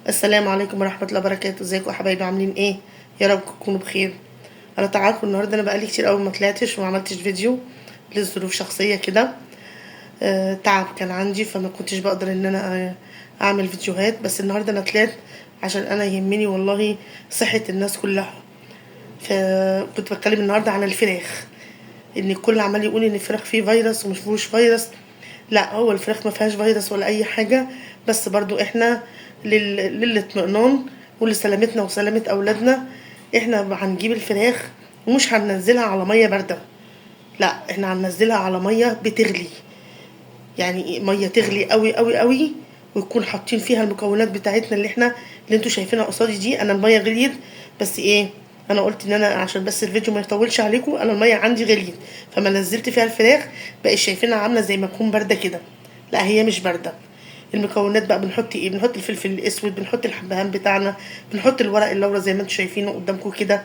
السلام عليكم ورحمة الله وبركاته. ازيكم يا حبايبي، عاملين ايه؟ يا رب تكونوا بخير. انا تعالكم النهارده، انا بقالي كتير قوي ما طلعتش وما عملتش فيديو لظروف شخصيه كده. تعب كان عندي، فما كنتش بقدر ان انا اعمل فيديوهات. بس النهارده انا طلعت عشان انا يهمني والله صحه الناس كلها. فكنت بتكلم النهارده عن الفراخ، ان الكل عمال يقول ان الفراخ فيه فيروس ومش فيهوش فيروس. لا، هو الفراخ ما فيهاش فيروس ولا اي حاجه، بس برضو احنا للاطمئنان ولسلامتنا وسلامه اولادنا احنا هنجيب الفراخ ومش هننزلها على ميه بارده. لا، احنا هننزلها على ميه بتغلي، يعني ميه تغلي قوي قوي قوي، ويكون حاطين فيها المكونات بتاعتنا اللي انتوا شايفينها قصادي دي. انا الميه غليت، بس ايه، انا قلت ان انا عشان بس الفيديو ما يطولش عليكم، انا الميه عندي غليت فما نزلت فيها الفراخ. بقى شايفينها عامله زي ما تكون بارده كده، لا هي مش بارده. المكونات بقى بنحط ايه؟ بنحط الفلفل الاسود، بنحط الحبهان بتاعنا، بنحط الورق اللورا زي ما انتوا شايفينه قدامكم كده،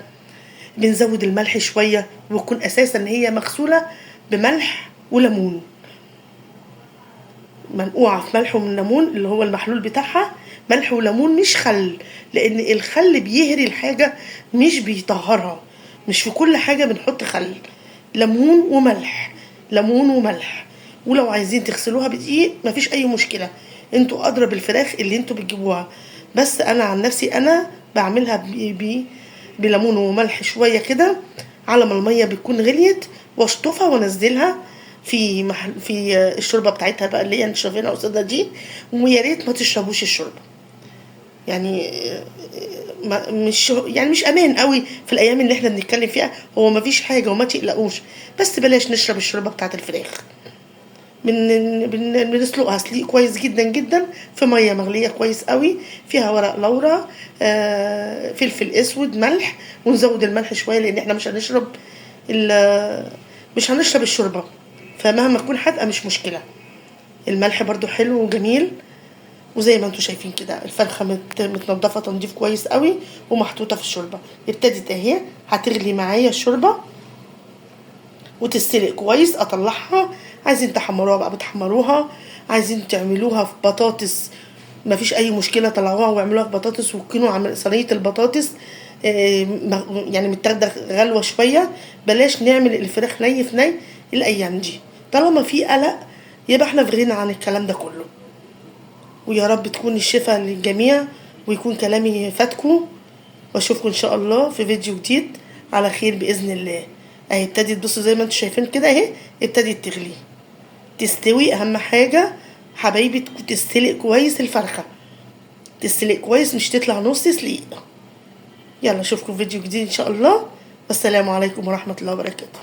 بنزود الملح شويه، ويكون اساسا هي مغسوله بملح وليمون، منقوعه في ملح وليمون اللي هو المحلول بتاعها، ملح وليمون مش خل، لان الخل بيهري الحاجه مش بيطهرها. مش في كل حاجه بنحط خل، ليمون وملح، ليمون وملح. ولو عايزين تغسلوها بدقيق مفيش اي مشكله، انتوا ادرى بالفراخ اللي انتوا بتجيبوها. بس انا عن نفسي انا بعملها بليمون وملح شويه كده، على ما الميه بتكون غليت واشطفها وانزلها في الشوربه بتاعتها بقى اللي هي انتوا شايفينها قصادنا دي. ويا ريت ما تشربوش الشوربه، يعني مش امان قوي في الايام اللي احنا بنتكلم فيها. هو ما فيش حاجه وما تقلقوش، بس بلاش نشرب الشوربه بتاعت الفراخ. بنسلقها سليق كويس جدا جدا في ميه مغليه كويس قوي، فيها ورق لورا، فلفل اسود، ملح، ونزود الملح شويه لان احنا مش هنشرب الشوربه، فمهما تكون حادقه مش مشكله. الملح برضو حلو وجميل. وزي ما انتوا شايفين كده الفرخه متنضفه تنظيف كويس قوي ومحطوطه في الشوربه. ابتدت اهي هتغلي معايا الشوربه وتستلق كويس، اطلعها. عايزين تحمروها بقى بتحمروها، عايزين تعملوها في بطاطس مفيش اي مشكله، طلعوها واعملوها في بطاطس. وكانوا عمل صينيه البطاطس يعني متاخده غلوه شويه. بلاش نعمل الفراخ ني في ني الايام دي، طالما في قلق يبقى احنا في غنى عن الكلام ده كله. ويا رب تكون الشفاء للجميع، ويكون كلامي فاتكم، واشوفكم ان شاء الله في فيديو جديد على خير باذن الله. اهي ابتدت، بصوا زي ما انتوا شايفين كده، اهي ابتدت تغلي تستوي. اهم حاجه حبايبي تستلق كويس الفرخه، تستلق كويس مش تطلع نص سليق. يلا اشوفكم في فيديو جديد ان شاء الله، والسلام عليكم ورحمه الله وبركاته.